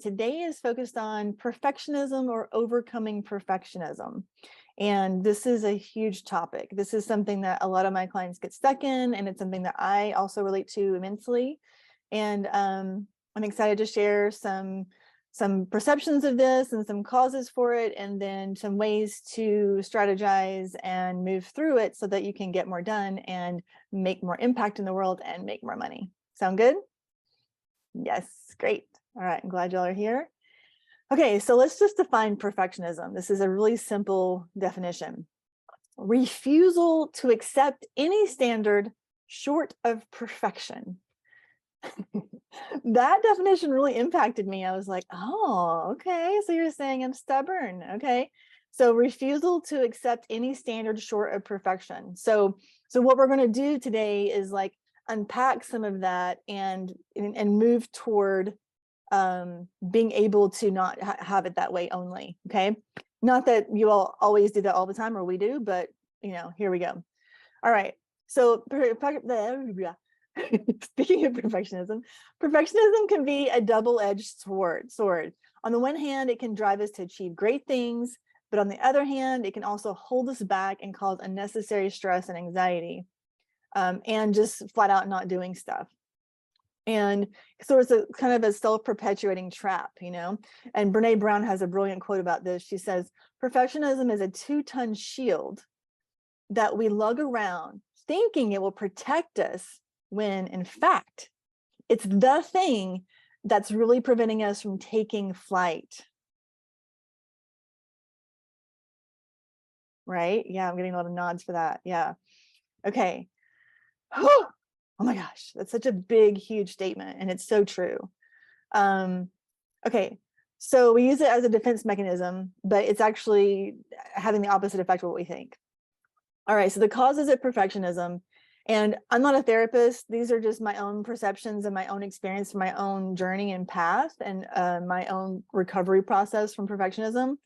today is focused on perfectionism or overcoming perfectionism. And this is a huge topic. This is something that a lot of my clients get stuck in, and it's something that I also relate to immensely. And I'm excited to share some perceptions of this and some causes for it, and then some ways to strategize and move through it so that you can get more done and make more impact in the world and make more money. Sound good? Yes, great. All right, I'm glad y'all are here. Okay, so let's just define perfectionism. This is a really simple definition. Refusal to accept any standard short of perfection. That definition really impacted me. I was like, oh, okay, so you're saying I'm stubborn. Okay, so refusal to accept any standard short of perfection. So what we're going to do today is like unpack some of that and move toward being able to not have it that way only. Okay, not that you all always do that all the time, or we do, but here we go. All right, so speaking of perfectionism can be a double-edged sword. On the one hand, it can drive us to achieve great things, but on the other hand, it can also hold us back and cause unnecessary stress and anxiety, and just flat out not doing stuff. And so it's a kind of a self-perpetuating trap, and Brene Brown has a brilliant quote about this. She says, perfectionism is a 2-ton shield that we lug around thinking it will protect us, when in fact, it's the thing that's really preventing us from taking flight. Right? Yeah, I'm getting a lot of nods for that. Yeah. Okay. Oh my gosh, that's such a big, huge statement, and it's so true. Okay, so we use it as a defense mechanism, but it's actually having the opposite effect of what we think. All right, so the causes of perfectionism, and I'm not a therapist. These are just my own perceptions and my own experience, my own journey and path, and my own recovery process from perfectionism,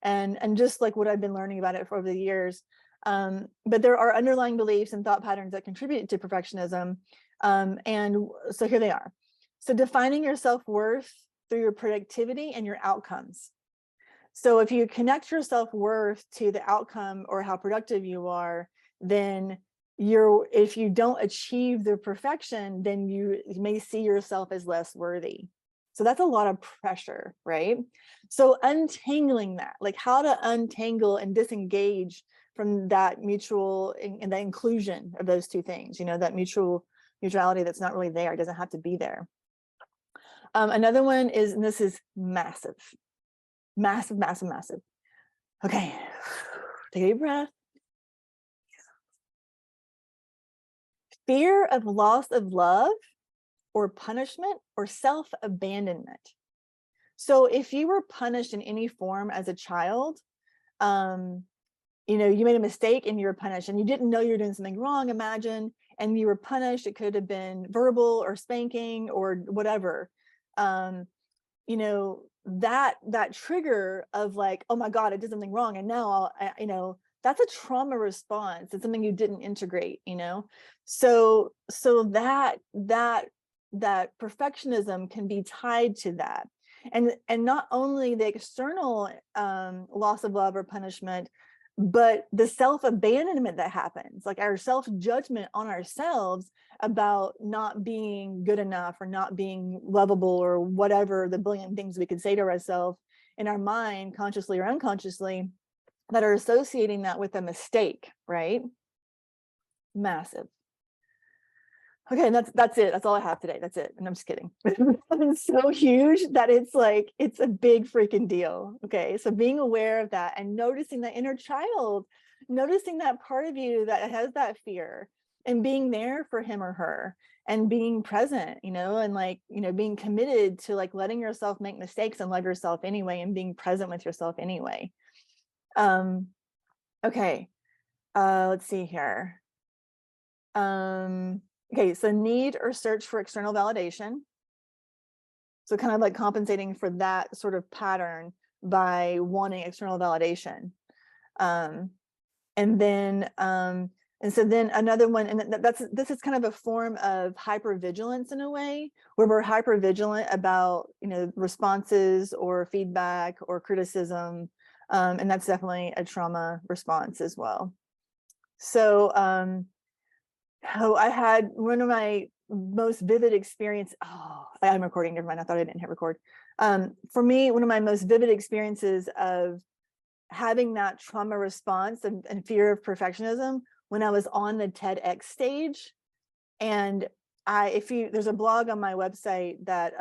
and just like what I've been learning about it for over the years. But there are underlying beliefs and thought patterns that contribute to perfectionism. And so here they are. So defining your self-worth through your productivity and your outcomes. So if you connect your self-worth to the outcome or how productive you are, then if you don't achieve the perfection, then you may see yourself as less worthy. So that's a lot of pressure, right? So untangling that, like how to untangle and disengage from that mutual and the inclusion of those two things, that mutuality that's not really there, it doesn't have to be there. Another one is, and this is massive. Okay, take a deep breath. Fear of loss of love or punishment or self-abandonment. So if you were punished in any form as a child, you made a mistake and you were punished, and you didn't know you were doing something wrong, imagine, and you were punished. It could have been verbal or spanking or whatever. That trigger of like, oh my God, I did something wrong, and now that's a trauma response. It's something you didn't integrate, so that perfectionism can be tied to that, and not only the external loss of love or punishment, but the self-abandonment that happens, like our self-judgment on ourselves about not being good enough or not being lovable or whatever the billion things we could say to ourselves in our mind, consciously or unconsciously, that are associating that with a mistake, right? Massive. Okay, and that's it. That's all I have today. That's it. And I'm just kidding. It's so huge that it's a big freaking deal. Okay, so being aware of that and noticing that inner child, noticing that part of you that has that fear, and being there for him or her, and being present, and being committed to letting yourself make mistakes and love yourself anyway, and being present with yourself anyway. Okay, let's see here. Okay, so need or search for external validation. So kind of like compensating for that sort of pattern by wanting external validation. And then And so then another one, and this is kind of a form of hypervigilance in a way, where we're hypervigilant about, responses or feedback or criticism. And that's definitely a trauma response as well. So I had one of my most vivid experience. Oh, I'm recording, never mind. I thought I didn't hit record. For me, one of my most vivid experiences of having that trauma response and fear of perfectionism when I was on the TEDx stage. And there's a blog on my website that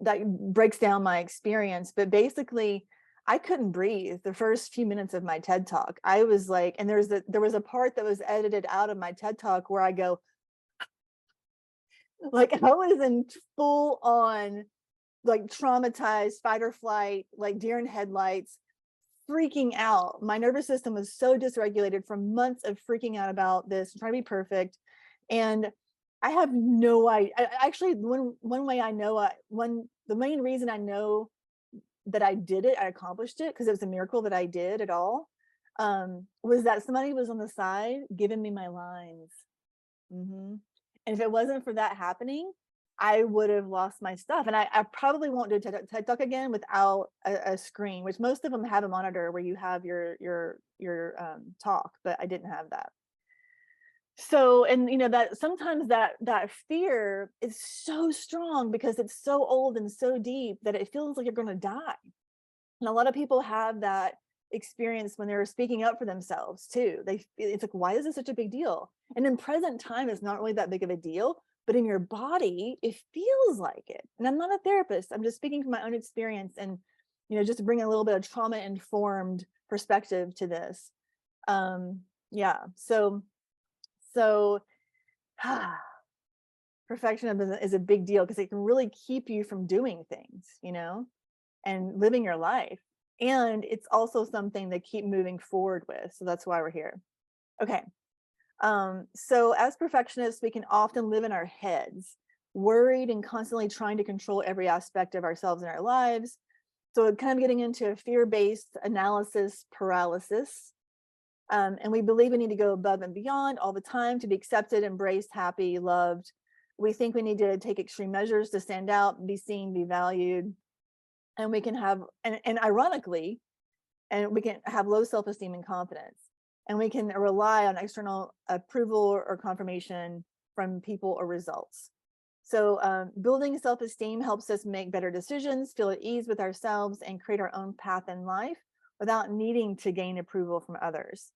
breaks down my experience, but basically I couldn't breathe the first few minutes of my TED talk. I was like, and there was a part that was edited out of my TED talk where I go, like, I was in full on, like, traumatized fight or flight, like deer in headlights, freaking out. My nervous system was so dysregulated from months of freaking out about this, trying to be perfect. And I have no idea. Actually, one way I know, the main reason I know that I did it, I accomplished it, because it was a miracle that I did at all, was that somebody was on the side giving me my lines. And if it wasn't for that happening, I would have lost my stuff. And I probably won't do TED Talk again without a screen, which most of them have a monitor where you have your talk, but I didn't have that. So, and that sometimes that fear is so strong because it's so old and so deep that it feels like you're going to die. And a lot of people have that experience when they're speaking up for themselves too. It's like, why is this such a big deal? And in present time, it's not really that big of a deal, but in your body, it feels like it. And I'm not a therapist. I'm just speaking from my own experience and, just to bring a little bit of trauma informed perspective to this. Yeah. So perfectionism is a big deal because it can really keep you from doing things, and living your life. And it's also something to keep moving forward with. So that's why we're here. Okay. So as perfectionists, we can often live in our heads, worried and constantly trying to control every aspect of ourselves and our lives. So kind of getting into a fear-based analysis paralysis. And we believe we need to go above and beyond all the time to be accepted, embraced, happy, loved. We think we need to take extreme measures to stand out, be seen, be valued. And we can have, and ironically, and we can have low self-esteem and confidence. And we can rely on external approval or confirmation from people or results. So building self-esteem helps us make better decisions, feel at ease with ourselves, and create our own path in life without needing to gain approval from others.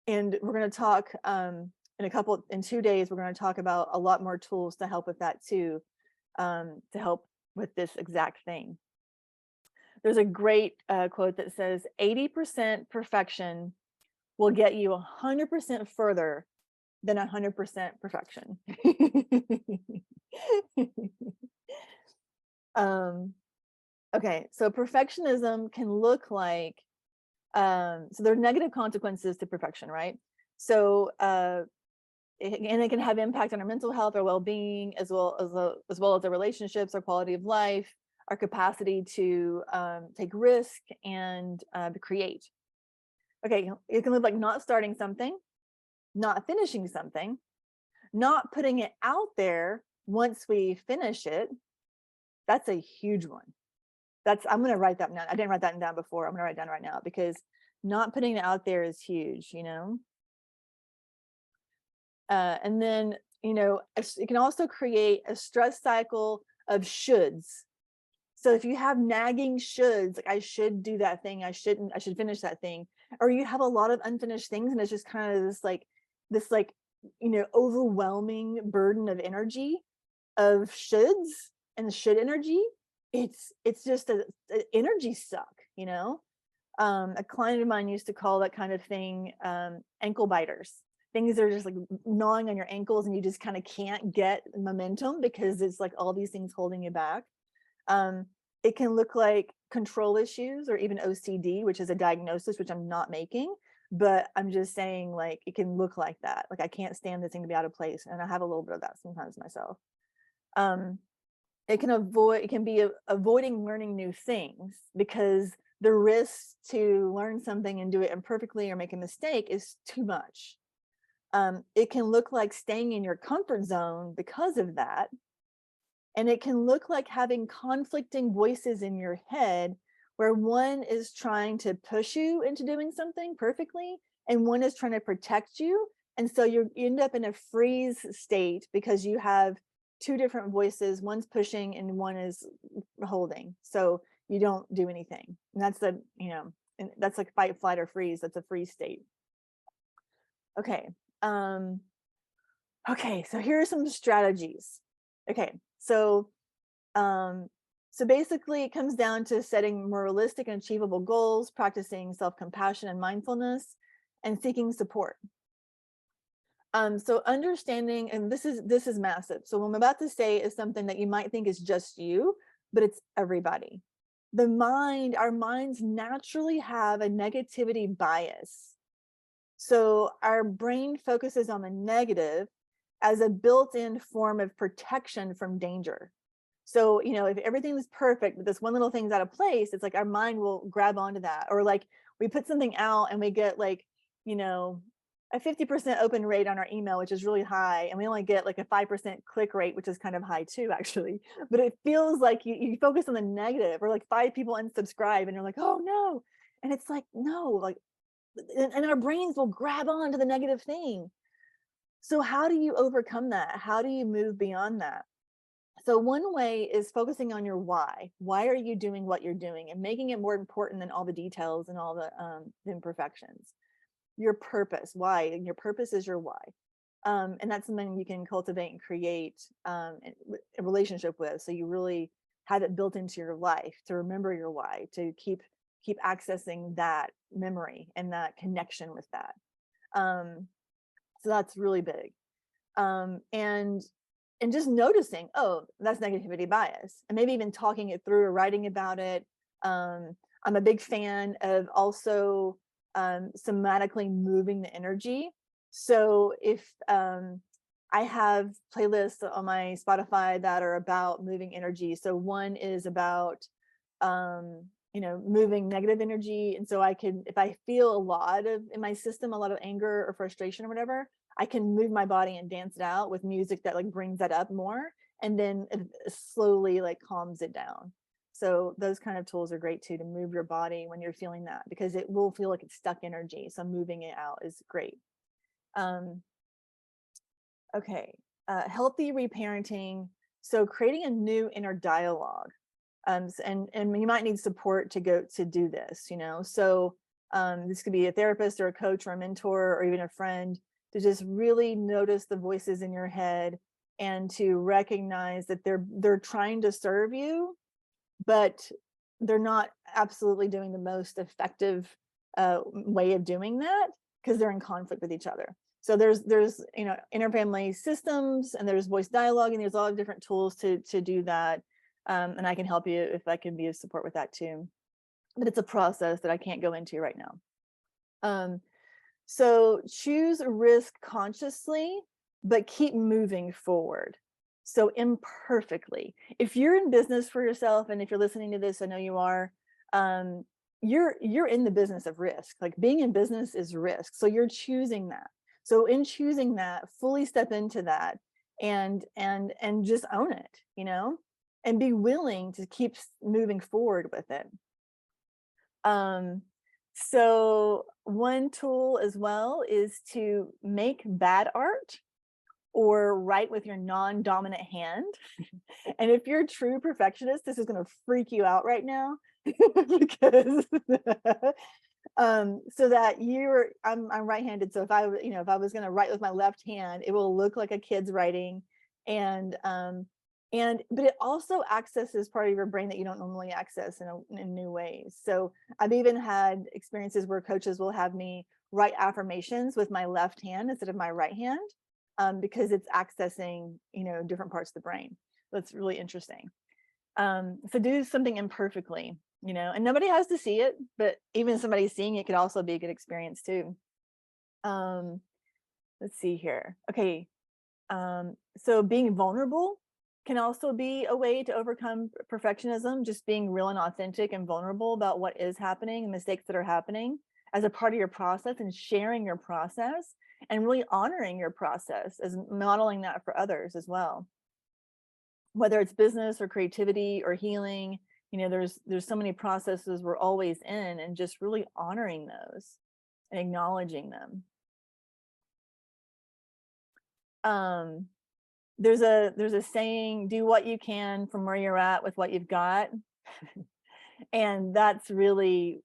And we're going to talk in 2 days, we're going to talk about a lot more tools to help with that too, to help with this exact thing. There's a great quote that says 80% perfection will get you 100% further than 100% perfection. Okay, so perfectionism can look like, so there are negative consequences to perfection, right? So, and it can have impact on our mental health, our well-being, as well as our relationships, our quality of life, our capacity to take risk and create. Okay, it can look like not starting something, not finishing something, not putting it out there once we finish it. That's a huge one. I'm going to write that down. I didn't write that down before. I'm going to write it down right now because not putting it out there is huge, and then, it can also create a stress cycle of shoulds. So if you have nagging shoulds, like I should do that thing, I should finish that thing, or you have a lot of unfinished things and it's just kind of this overwhelming burden of energy of shoulds and should energy, it's just an energy suck. A client of mine used to call that kind of thing ankle biters. Things that are just like gnawing on your ankles and you just kind of can't get momentum because it's like all these things holding you back. It can look like control issues or even OCD, which is a diagnosis, which I'm not making, but I'm just saying, like, it can look like that. Like, I can't stand this thing to be out of place. And I have a little bit of that sometimes myself. It can be avoiding learning new things because the risk to learn something and do it imperfectly or make a mistake is too much. It can look like staying in your comfort zone because of that. And it can look like having conflicting voices in your head where one is trying to push you into doing something perfectly and one is trying to protect you. And so you end up in a freeze state because you have two different voices, one's pushing and one is holding. So you don't do anything. And that's the, and that's like fight, flight, or freeze. That's a freeze state. Okay. Okay, so here are some strategies. Okay, so basically it comes down to setting more realistic and achievable goals, practicing self-compassion and mindfulness, and seeking support. So understanding, and this is massive. So what I'm about to say is something that you might think is just you, but it's everybody. Our minds naturally have a negativity bias. So our brain focuses on the negative as a built-in form of protection from danger. So, if everything is perfect, but this one little thing's out of place, it's like our mind will grab onto that. Or like we put something out and we get like, a 50% open rate on our email, which is really high. And we only get like a 5% click rate, which is kind of high too, actually. But it feels like you focus on the negative, or like 5 people unsubscribe and you're like, oh no. And it's like, no, like, and our brains will grab on to the negative thing. So how do you overcome that? How do you move beyond that? So one way is focusing on your why. Why are you doing what you're doing, and making it more important than all the details and all the imperfections? Your purpose. Why? Your purpose is your why. And that's something you can cultivate and create a relationship with. So you really have it built into your life to remember your why, to keep accessing that memory and that connection with that. So that's really big. And just noticing, oh, that's negativity bias, and maybe even talking it through or writing about it. I'm a big fan of also somatically moving the energy. So if I have playlists on my Spotify that are about moving energy. So one is about moving negative energy. And so I can, if I feel a lot of in my system, a lot of anger or frustration or whatever, I can move my body and dance it out with music that like brings that up more, and then it slowly like calms it down. So those kind of tools are great too, to move your body when you're feeling that, because it will feel like it's stuck energy. So moving it out is great. Okay, healthy reparenting. So creating a new inner dialogue. And you might need support to do this, So this could be a therapist or a coach or a mentor or even a friend, to just really notice the voices in your head and to recognize that they're trying to serve you, but they're not absolutely doing the most effective way of doing that, because they're in conflict with each other. So there's interfamily systems, and there's voice dialogue, and there's a lot of different tools to do that. And I can help you if I can be of support with that too. But it's a process that I can't go into right now. So choose risk consciously, but keep moving forward. So imperfectly. If you're in business for yourself, and if you're listening to this, I know you are, you're in the business of risk. Like being in business is risk. So you're choosing that. So in choosing that, fully step into that and just own it, and be willing to keep moving forward with it. So one tool as well is to make bad art or write with your non-dominant hand. And if you're a true perfectionist, this is going to freak you out right now because so that I'm right-handed. So if I was going to write with my left hand, it will look like a kid's writing. And but it also accesses part of your brain that you don't normally access in new ways. So I've even had experiences where coaches will have me write affirmations with my left hand instead of my right hand, because it's accessing, different parts of the brain. That's really interesting. So do something imperfectly, and nobody has to see it, but even somebody seeing it could also be a good experience too. Let's see here. Okay. So being vulnerable can also be a way to overcome perfectionism, just being real and authentic and vulnerable about what is happening and mistakes that are happening as a part of your process, and sharing your process and really honoring your process as modeling that for others as well. Whether it's business or creativity or healing, there's so many processes we're always in, and just really honoring those and acknowledging them. There's a saying, do what you can from where you're at with what you've got. And that's really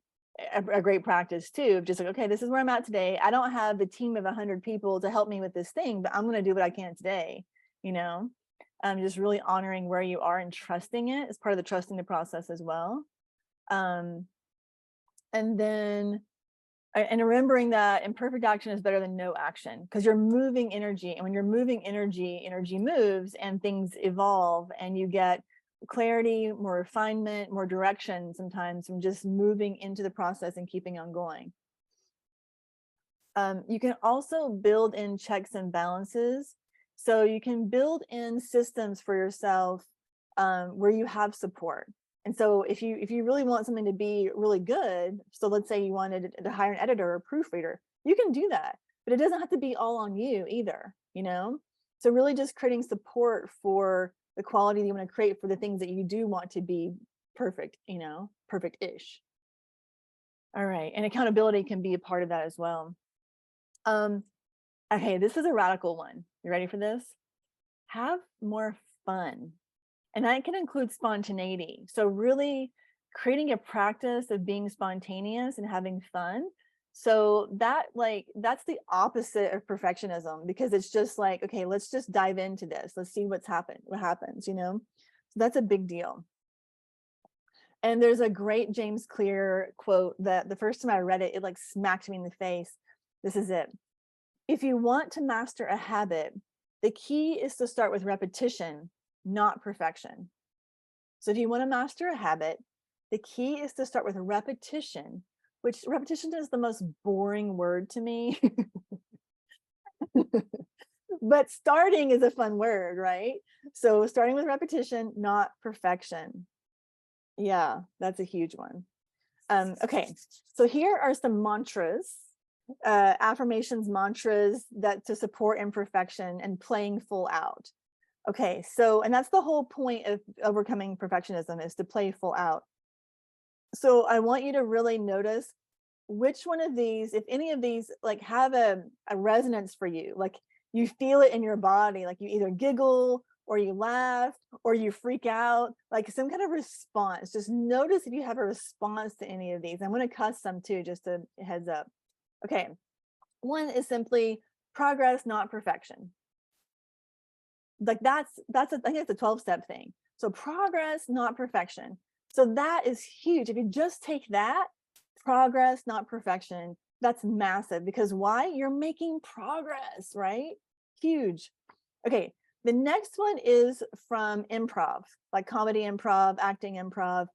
a great practice too, of just like, okay, this is where I'm at today. I don't have the team of 100 people to help me with this thing, but I'm going to do what I can today. Just really honoring where you are and trusting it as part of the trusting the process as well. And then and remembering that imperfect action is better than no action, because you're moving energy, and when you're moving energy, energy moves and things evolve, and you get clarity, more refinement, more direction sometimes from just moving into the process and keeping on going. You can also build in checks and balances. So you can build in systems for yourself where you have support. And so if you really want something to be really good, so let's say you wanted to hire an editor or a proofreader, you can do that, but it doesn't have to be all on you either, So really just creating support for the quality that you want to create for the things that you do want to be perfect, perfect-ish. All right, and accountability can be a part of that as well. Okay, this is a radical one. You ready for this? Have more fun. And that can include spontaneity. So really creating a practice of being spontaneous and having fun. So that's the opposite of perfectionism, because it's just like, okay, let's just dive into this. Let's see what happens, So that's a big deal. And there's a great James Clear quote that the first time I read it, it like smacked me in the face. This is it. If you want to master a habit, the key is to start with repetition, not perfection. So if you want to master a habit, the key is to start with repetition, which repetition is the most boring word to me. But starting is a fun word, right? So starting with repetition, not perfection. Yeah, that's a huge one. Okay, so here are some mantras, affirmations, mantras that to support imperfection and playing full out. Okay, so, and that's the whole point of overcoming perfectionism, is to play full out. So I want you to really notice which one of these, if any of these like have a resonance for you, like you feel it in your body, like you either giggle or you laugh or you freak out, like some kind of response. Just notice if you have a response to any of these. I'm going to cuss some too, just a heads up. Okay, one is simply progress, not perfection. Like I think it's a 12-step thing. So progress, not perfection. So that is huge. If you just take that, progress, not perfection, that's massive. Because why? You're making progress, right? Huge. Okay, the next one is from improv, like comedy improv, acting improv.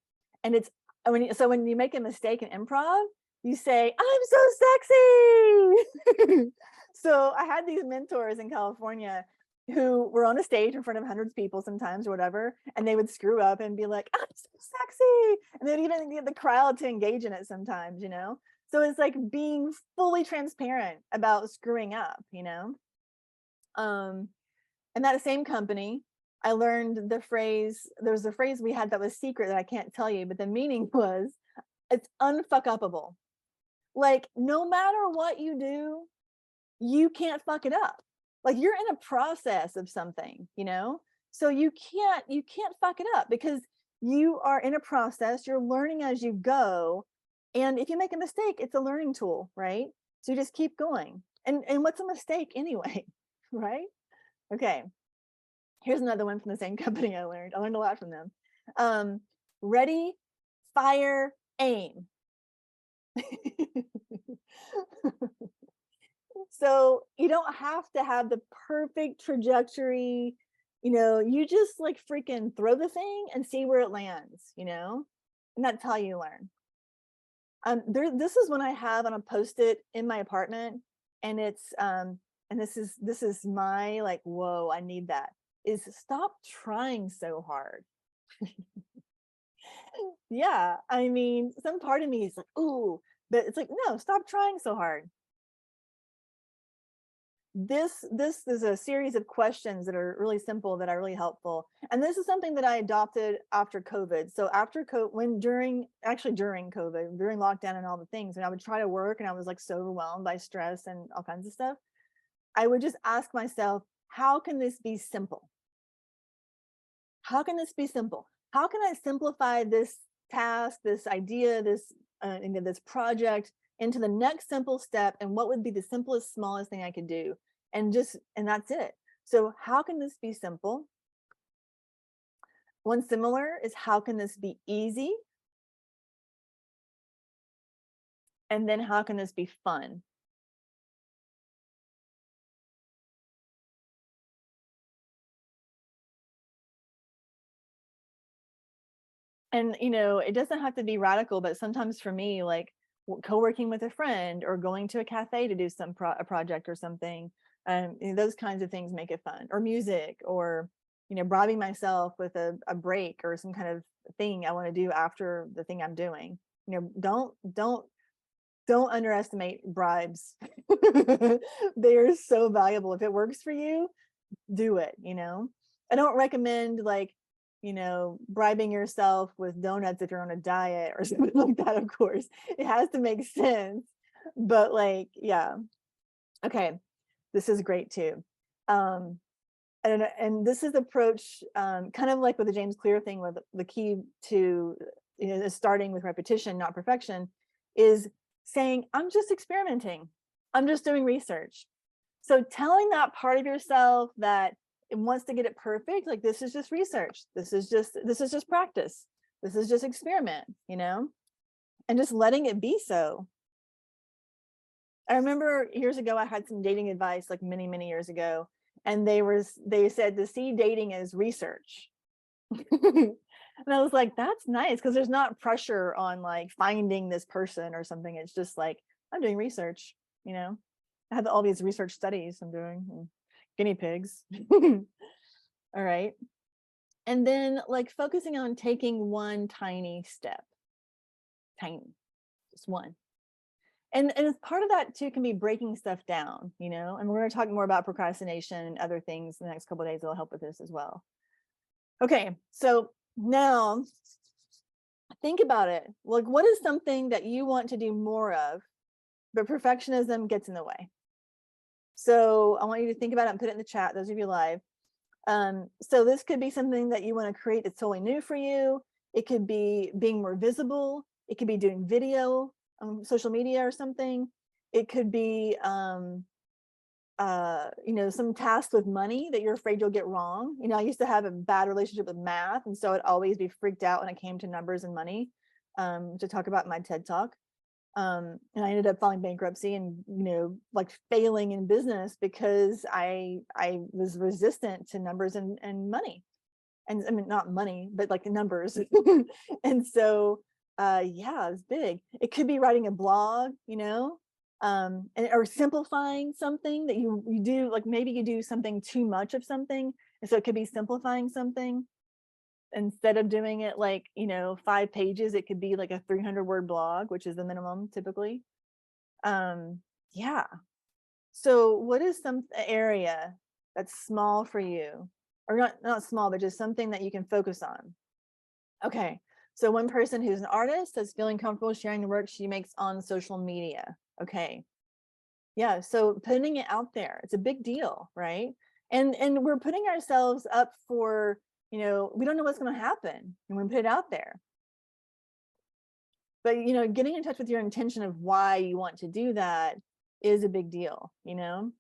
And it's when you make a mistake in improv, you say, I'm so sexy. So I had these mentors in California who were on a stage in front of hundreds of people sometimes or whatever, and they would screw up and be like, I'm so sexy. And they'd even get the crowd to engage in it sometimes, So it's like being fully transparent about screwing up, And that same company, I learned the phrase, there was a phrase we had that was secret that I can't tell you, but the meaning was, it's unfuck-upable. Like, no matter what you do, you can't fuck it up. Like, you're in a process of something, So you can't fuck it up, because you are in a process, you're learning as you go. And if you make a mistake, it's a learning tool, right? So you just keep going. And what's a mistake anyway, right? Okay. Here's another one from the same company I learned a lot from them. Ready, fire, aim. So you don't have to have the perfect trajectory, you just like freaking throw the thing and see where it lands, and that's how you learn. This is one I have on a Post-it in my apartment, and it's and this is my like, whoa, I need that. is stop trying so hard. Yeah, I mean, some part of me is like, ooh, but it's like, no, stop trying so hard. This is a series of questions that are really simple that are really helpful, and this is something that I adopted after COVID. So after COVID, when during COVID, during lockdown and all the things, and I would try to work and I was like so overwhelmed by stress and all kinds of stuff, I would just ask myself, how can this be simple? How can this be simple? How can I simplify this task, this idea, this project into the next simple step? And what would be the simplest, smallest thing I could do? And that's it. So how can this be simple? One similar is how can this be easy? And then how can this be fun? And it doesn't have to be radical, but sometimes for me, like co-working with a friend or going to a cafe to do a project or something, those kinds of things make it fun. Or music, or bribing myself with a break or some kind of thing I want to do after the thing I'm doing. Don't underestimate bribes. They are so valuable. If it works for you, do it. I don't recommend like bribing yourself with donuts if you're on a diet or something like that. Of course it has to make sense, but like, yeah. Okay, this is great too. And this is approach, kind of like with the James Clear thing, with the key to starting with repetition, not perfection, is saying, I'm just experimenting, I'm just doing research. So telling that part of yourself that it wants to get it perfect, like, this is just research, this is just practice, this is just experiment, and just letting it be so. I remember years ago I had some dating advice, like many years ago, and they said to see dating as research. And I was like, that's nice, because there's not pressure on like finding this person or something. It's just like, I'm doing research. I have all these research studies I'm doing, guinea pigs. All right. And then like focusing on taking one tiny step, tiny, just one. And as part of that too can be breaking stuff down, and we're going to talk more about procrastination and other things in the next couple of days that'll help with this as well. Okay, so now think about it. Like, what is something that you want to do more of, but perfectionism gets in the way? So I want you to think about it and put it in the chat, those of you live. So this could be something that you want to create that's totally new for you. It could be being more visible. It could be doing video on social media or something. It could be some task with money that you're afraid you'll get wrong. I used to have a bad relationship with math, and so I'd always be freaked out when it came to numbers and money, to talk about in my TED talk. And I ended up filing bankruptcy and like failing in business because I was resistant to numbers and money. And I mean, not money, but like numbers. And so yeah, it's big. It could be writing a blog, or simplifying something that you do. Like maybe you do something too much of something, and so it could be simplifying something. Instead of doing it like 5 pages, it could be like a 300-word blog, which is the minimum typically. Yeah. So what is some area that's small for you, or not small, but just something that you can focus on? Okay, so one person who's an artist that's feeling comfortable sharing the work she makes on social media. Okay, yeah, so putting it out there, it's a big deal, right? And we're putting ourselves up for, we don't know what's going to happen and we put it out there. But getting in touch with your intention of why you want to do that is a big deal. And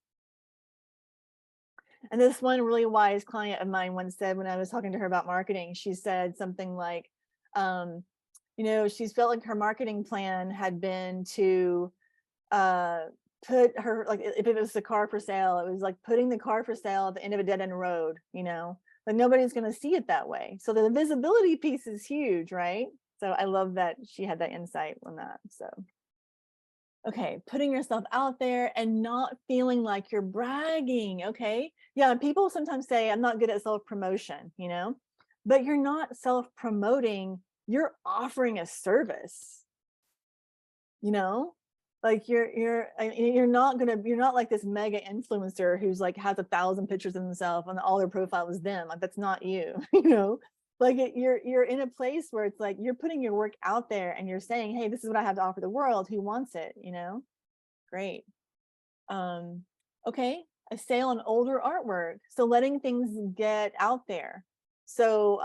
this one really wise client of mine once said, when I was talking to her about marketing, she said something like, she's felt like her marketing plan had been to put her, like, if it was a car for sale, it was like putting the car for sale at the end of a dead-end road, like nobody's going to see it that way. So the visibility piece is huge, right? So I love that she had that insight on that. So Okay, putting yourself out there and not feeling like you're bragging. Okay. Yeah, people sometimes say, I'm not good at self promotion, but you're not self promoting, you're offering a service, you know? Like you're not like this mega influencer who's like has 1,000 pictures of themselves and all their profile is them. Like that's not you, like you're in a place where it's like you're putting your work out there and you're saying, hey, this is what I have to offer the world. Who wants it? Great. Um, okay, a sale on older artwork. So letting things get out there. So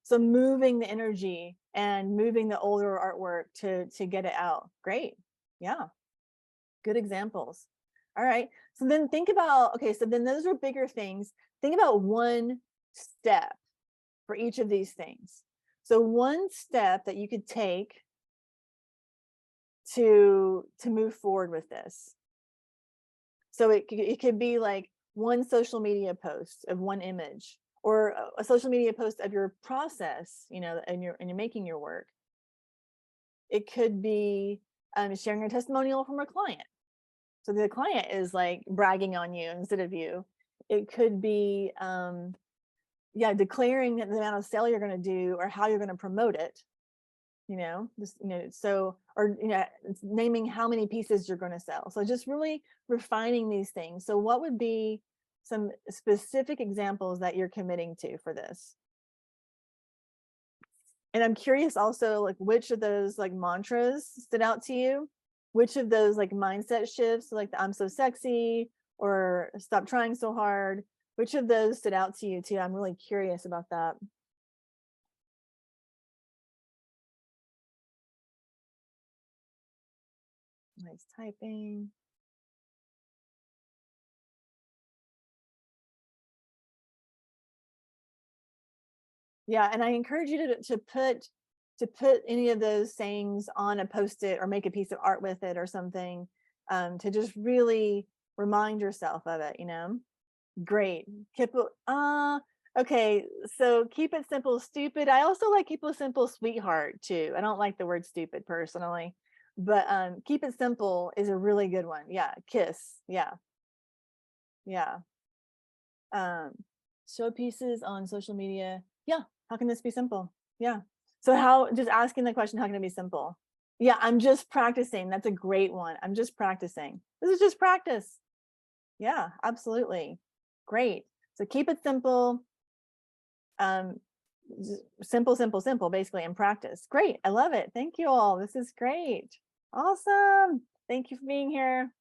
moving the energy and moving the older artwork to get it out. Great. Yeah. Good examples. All right. So then think about, okay, so then those are bigger things. Think about one step for each of these things. So one step that you could take to move forward with this. So it could be like one social media post of one image, or a social media post of your process, and you're making your work. It could be sharing a testimonial from a client. So the client is like bragging on you instead of you. It could be declaring the amount of sale you're going to do or how you're going to promote it. So, or naming how many pieces you're going to sell. So just really refining these things. So what would be some specific examples that you're committing to for this? And I'm curious also, like, which of those like mantras stood out to you? Which of those like mindset shifts, like the I'm so sexy or stop trying so hard, which of those stood out to you too? I'm really curious about that. Nice typing. Yeah, and I encourage you to put any of those sayings on a post-it or make a piece of art with it or something, to just really remind yourself of it. Great. Keep it, okay, so keep it simple, stupid. I also like keep it simple, sweetheart too. I don't like the word stupid personally, but keep it simple is a really good one. Yeah, kiss. Yeah, yeah. um Show pieces on social media. Yeah, how can this be simple? Yeah. So how, just asking the question, how can it be simple? Yeah, I'm just practicing. That's a great one. I'm just practicing. This is just practice. Yeah, absolutely. Great. So keep it simple. um Simple, simple, simple, basically, in practice. Great. I love it. Thank you all. This is great. Awesome. Thank you for being here.